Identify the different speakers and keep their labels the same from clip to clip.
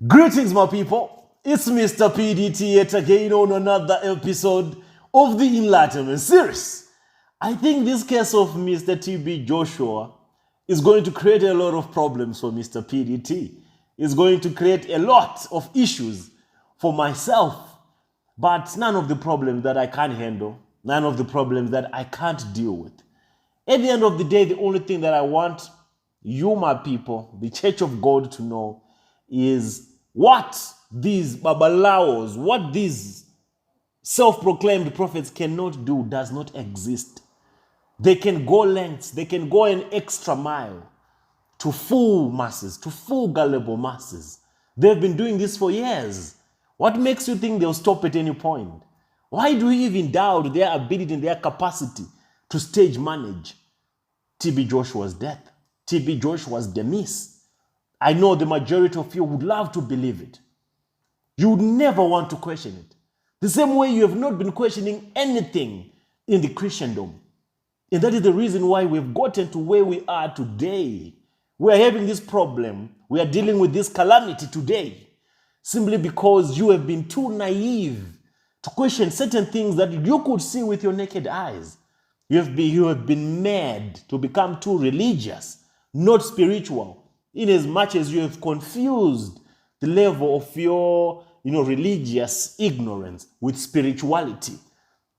Speaker 1: Greetings, my people. It's Mr. PDT yet again on another episode of the Enlightenment series. I think this case of Mr. TB Joshua is going to create a lot of problems for Mr. PDT. It's going to create a lot of issues for myself, but none of the problems that I can't handle, none of the problems that I can't deal with. At the end of the day, the only thing that I want you, my people, the Church of God, to know is what these babalawos, what these self-proclaimed prophets cannot do does not exist. They can go lengths, they can go an extra mile to fool masses, to fool gullible masses. They've been doing this for years. What makes you think they'll stop at any point? Why do you even doubt their ability and their capacity to stage manage TB Joshua's death, TB Joshua's demise? I know the majority of you would love to believe it. You would never want to question it. The same way you have not been questioning anything in the Christendom. And that is the reason why we've gotten to where we are today. We are having this problem. We are dealing with this calamity today. Simply because you have been too naive to question certain things that you could see with your naked eyes. You have been mad to become too religious, not spiritual, in as much as you have confused the level of your religious ignorance with spirituality.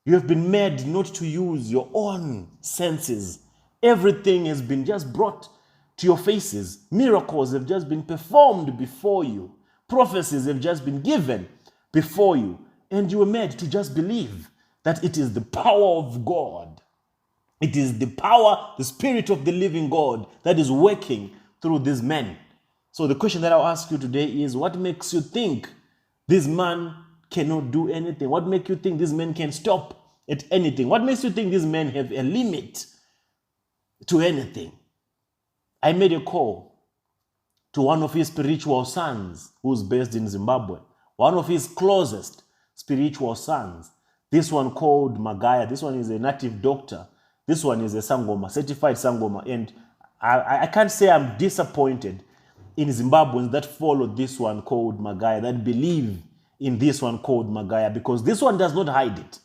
Speaker 1: You have been made not to use your own senses. Everything has been just brought to your faces. Miracles have just been performed before you. Prophecies have just been given before you. And you were made to just believe that it is the power of God. It is the power, the Spirit of the living God that is working through these men. So the question that I'll ask you today is, what makes you think this man cannot do anything? What makes you think this man can stop at anything? What makes you think these men have a limit to anything? I made a call to one of his spiritual sons who's based in Zimbabwe, one of his closest spiritual sons. This one called Magaya. This one is a native doctor. This one is a Sangoma, certified Sangoma. And I can't say I'm disappointed in Zimbabweans that follow this one called Magaya, that believe in this one called Magaya, because this one does not hide it.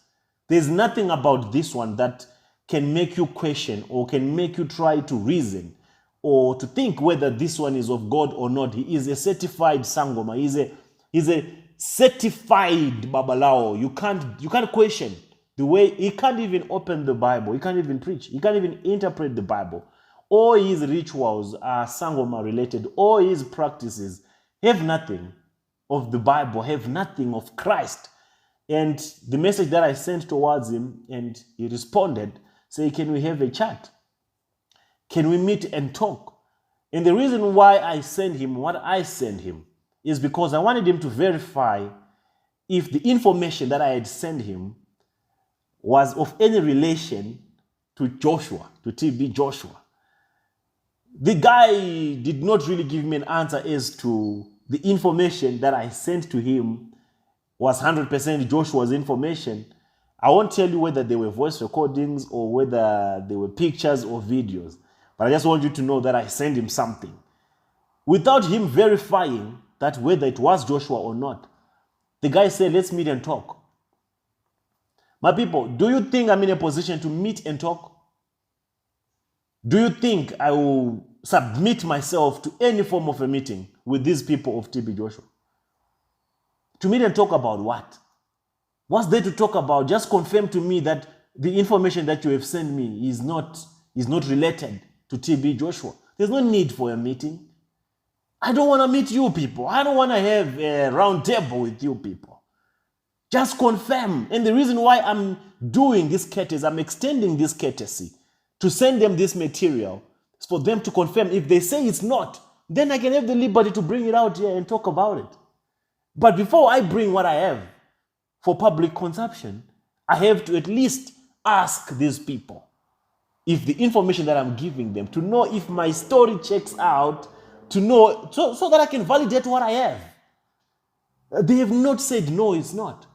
Speaker 1: There's nothing about this one that can make you question or can make you try to reason or to think whether this one is of God or not. He is a certified Sangoma. He's a certified Babalao. You can't question the way he can't even open the Bible. He can't even preach. He can't even interpret the Bible. All his rituals are Sangoma related. All his practices have nothing of the Bible, have nothing of Christ. And the message that I sent towards him, and he responded, say, can we have a chat? Can we meet and talk? And the reason why I sent him what I sent him is because I wanted him to verify if the information that I had sent him was of any relation to Joshua, to TB Joshua. The guy did not really give me an answer as to the information that I sent to him was 100% Joshua's information. I won't tell you whether they were voice recordings or whether they were pictures or videos, but I just want you to know that I sent him something. Without him verifying that whether it was Joshua or not, the guy said, let's meet and talk. My people, do you think I'm in a position to meet and talk? Do you think I will submit myself to any form of a meeting with these people of TB Joshua? To meet and talk about what? What's there to talk about? Just confirm to me that the information that you have sent me is not related to TB Joshua. There's no need for a meeting. I don't want to meet you people. I don't want to have a round table with you people. Just confirm. And the reason why I'm doing this courtesy, I'm extending this courtesy to send them this material is for them to confirm. If they say it's not, then I can have the liberty to bring it out here and talk about it. But before I bring what I have for public consumption, I have to at least ask these people if the information that I'm giving them, to know if my story checks out, to know, so that I can validate what I have. They have not said no, it's not.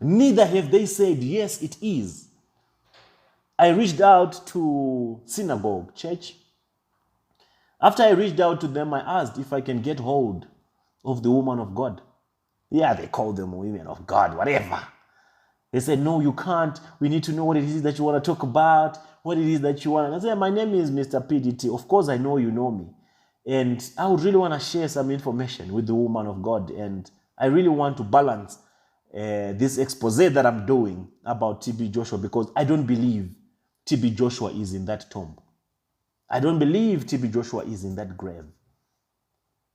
Speaker 1: Neither have they said yes, it is. I reached out to Synagogue Church. After I reached out to them, I asked if I can get hold of the woman of God. Yeah, they call them women of God, whatever. They said, no, you can't. We need to know what it is that you want to talk about, what it is that you want. I said, my name is Mr. PDT. Of course, I know you know me. And I would really want to share some information with the woman of God. And I really want to balance this expose that I'm doing about TB Joshua, because I don't believe TB Joshua is in that tomb. I don't believe TB Joshua is in that grave.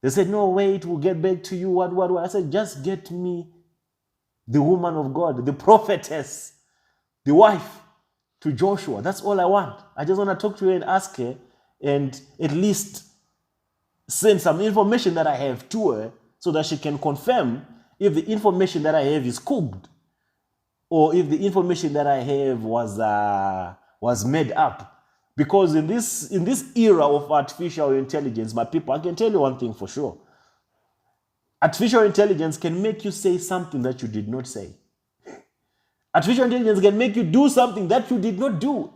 Speaker 1: They said, no, wait, we'll get back to you. What? I said, just get me the woman of God, the prophetess, the wife to Joshua. That's all I want. I just want to talk to her and ask her and at least send some information that I have to her so that she can confirm if the information that I have is cooked or if the information that I have was made up. Because in this era of artificial intelligence, my people, I can tell you one thing for sure. Artificial intelligence can make you say something that you did not say. Artificial intelligence can make you do something that you did not do.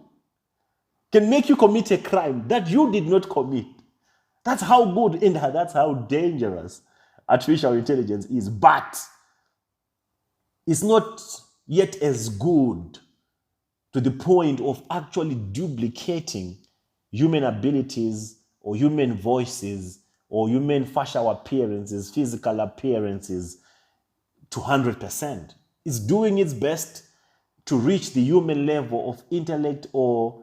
Speaker 1: Can make you commit a crime that you did not commit. That's how good and that's how dangerous artificial intelligence is. But it's not yet as good to the point of actually duplicating human abilities or human voices or human facial appearances, physical appearances to 100%. It's doing its best to reach the human level of intellect or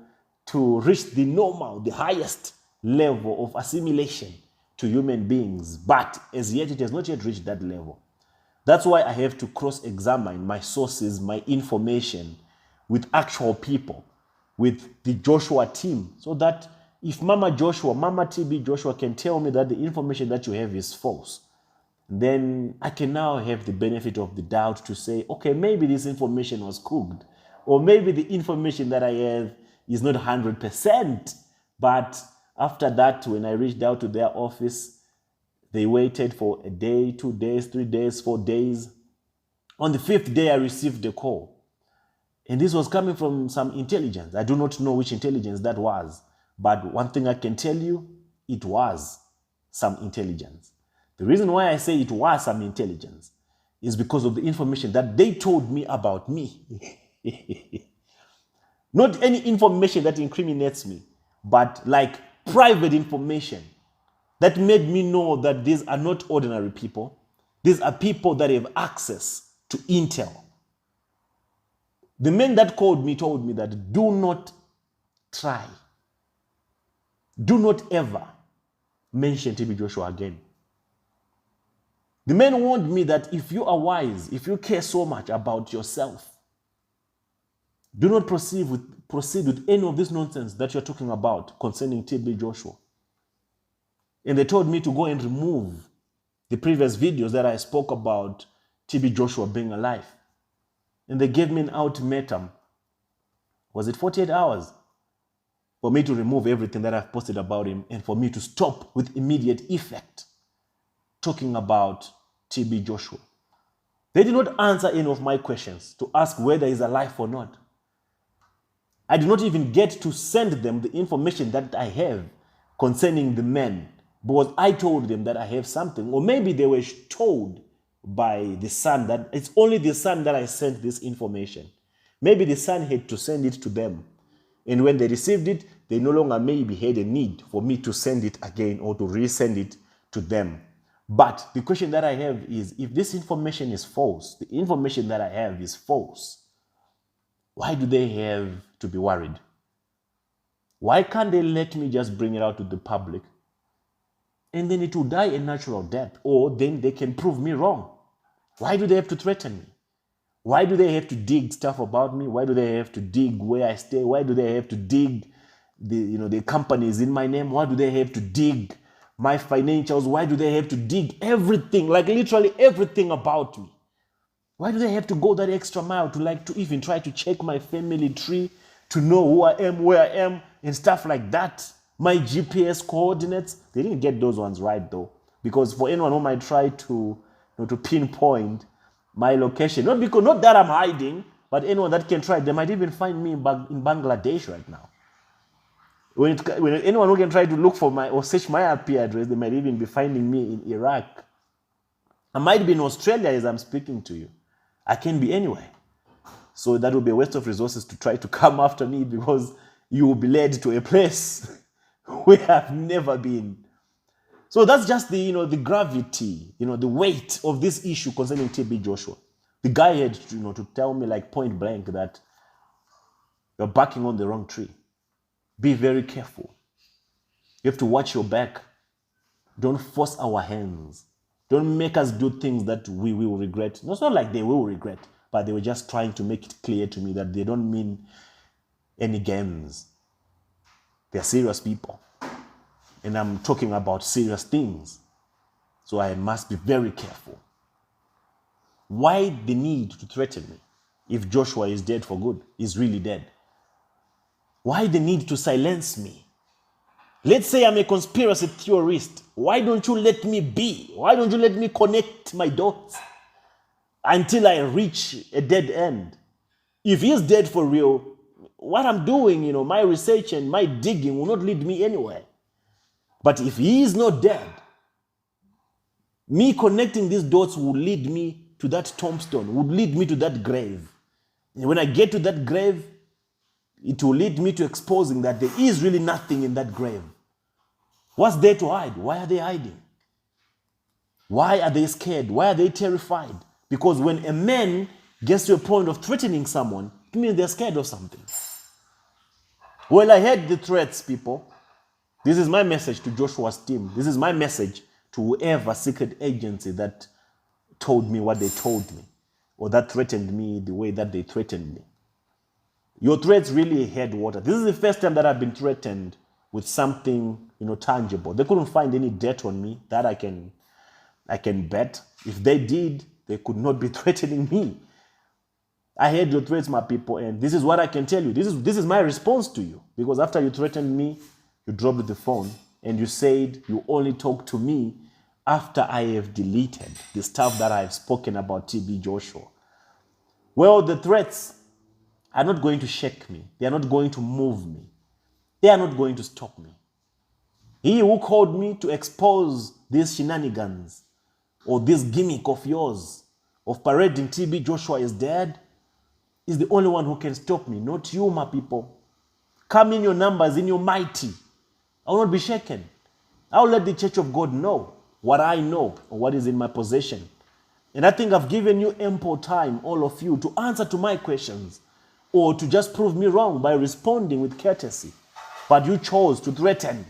Speaker 1: to reach the normal, the highest level of assimilation to human beings. But as yet, it has not yet reached that level. That's why I have to cross-examine my sources, my information with actual people, with the Joshua team, so that if Mama TB Joshua can tell me that the information that you have is false, then I can now have the benefit of the doubt to say, okay, maybe this information was cooked, or maybe the information that I have is not 100%. But after that, when I reached out to their office, they waited for a day, 2 days, 3 days, 4 days. On the 5th day, I received a call. And this was coming from some intelligence. I do not know which intelligence that was. But one thing I can tell you, it was some intelligence. The reason why I say it was some intelligence is because of the information that they told me about me. Not any information that incriminates me, but like private information that made me know that these are not ordinary people. These are people that have access to intel. The men that called me told me that do not try. Do not ever mention TB Joshua again. The men warned me that if you are wise, if you care so much about yourself, do not proceed with any of this nonsense that you're talking about concerning TB Joshua. And they told me to go and remove the previous videos that I spoke about TB Joshua being alive. And they gave me an ultimatum. Was it 48 hours? For me to remove everything that I've posted about him and for me to stop with immediate effect talking about TB Joshua. They did not answer any of my questions to ask whether he's alive or not. I did not even get to send them the information that I have concerning the men, because I told them that I have something, or maybe they were told by the son that it's only the son that I sent this information. Maybe the son had to send it to them. And when they received it, they no longer maybe had a need for me to send it again or to resend it to them. But the question that I have is, if this information is false, the information that I have is false, why do they have to be worried? Why can't they let me just bring it out to the public? And then it will die a natural death, or then they can prove me wrong. Why do they have to threaten me? Why do they have to dig stuff about me? Why do they have to dig where I stay? Why do they have to dig the companies in my name? Why do they have to dig my financials? Why do they have to dig everything, like literally everything about me? Why do they have to go that extra mile to even try to check my family tree, to know who I am, where I am, and stuff like that? My GPS coordinates, they didn't get those ones right though. Because for anyone who might try to pinpoint my location, not that I'm hiding, but anyone that can try, they might even find me in Bangladesh right now. When anyone who can try to look for or search my IP address, they might even be finding me in Iraq. I might be in Australia as I'm speaking to you. I can be anywhere. So that will be a waste of resources to try to come after me, because you will be led to a place where I've never been. So that's just the, the gravity, the weight of this issue concerning TB Joshua. The guy had, to tell me like point blank that you're barking on the wrong tree. Be very careful. You have to watch your back. Don't force our hands. Don't make us do things that we will regret. No, it's not like they will regret, but they were just trying to make it clear to me that they don't mean any games. They're serious people. And I'm talking about serious things. So I must be very careful. Why the need to threaten me if Joshua is dead for good, is really dead? Why the need to silence me? Let's say I'm a conspiracy theorist. Why don't you let me be? Why don't you let me connect my dots until I reach a dead end? If he's dead for real, what I'm doing, my research and my digging will not lead me anywhere. But if he is not dead, me connecting these dots will lead me to that tombstone, would lead me to that grave. And when I get to that grave, it will lead me to exposing that there is really nothing in that grave. What's there to hide? Why are they hiding? Why are they scared? Why are they terrified? Because when a man gets to a point of threatening someone, it means they're scared of something. Well, I heard the threats, people. This is my message to Joshua's team. This is my message to whoever secret agency that told me what they told me, or that threatened me the way that they threatened me. Your threats really had water. This is the first time that I've been threatened with something, tangible. They couldn't find any debt on me that I can bet. If they did, they could not be threatening me. I heard your threats, my people, and this is what I can tell you. This is my response to you. Because after you threatened me, you dropped the phone and you said you only talk to me after I have deleted the stuff that I've spoken about TB Joshua. Well, the threats are not going to shake me. They are not going to move me. They are not going to stop me. He who called me to expose these shenanigans or this gimmick of yours of parading TB Joshua is dead is the only one who can stop me, not you, my people. Come in your numbers, in your mighty. I will not be shaken. I will let the Church of God know what I know or what is in my possession. And I think I've given you ample time, all of you, to answer to my questions or to just prove me wrong by responding with courtesy. But you chose to threaten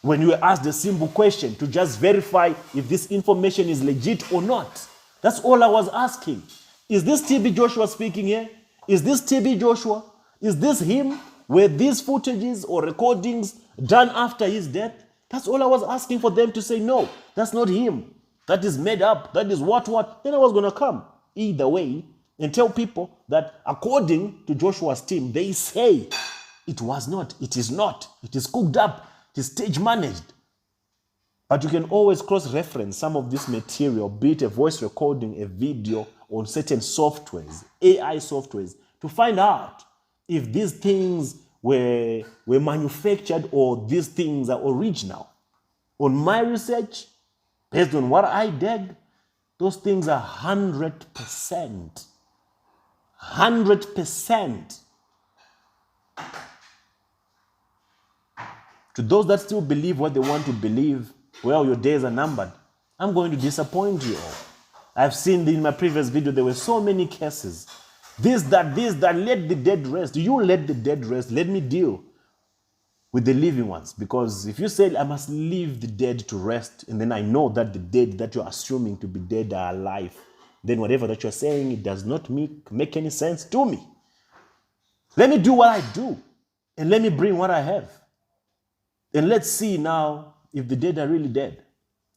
Speaker 1: when you were asked a simple question to just verify if this information is legit or not. That's all I was asking. Is this TB Joshua speaking here? Is this TB Joshua? Is this him? Were these footages or recordings done after his death? That's all I was asking for them to say, no, that's not him. That is made up. That is what. Then I was going to come either way and tell people that according to Joshua's team, they say it was not, it is not, it is cooked up, it is stage managed. But you can always cross-reference some of this material, be it a voice recording, a video, on certain softwares, AI softwares, to find out if these things were manufactured or these things are original. On my research, based on what I did, those things are 100%. 100%. To those that still believe what they want to believe, well, your days are numbered. I'm going to disappoint you all. I've seen in my previous video, there were so many cases. This, that, let the dead rest. You let the dead rest. Let me deal with the living ones. Because if you say, I must leave the dead to rest, and then I know that the dead that you're assuming to be dead are alive, then whatever that you're saying, it does not make any sense to me. Let me do what I do, and let me bring what I have. And let's see now if the dead are really dead,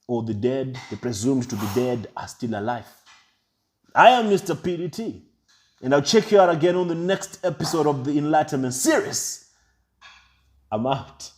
Speaker 1: or the dead, the presumed to be dead, are still alive. I am Mr. PDT, and I'll check you out again on the next episode of the Enlightenment series. I'm out.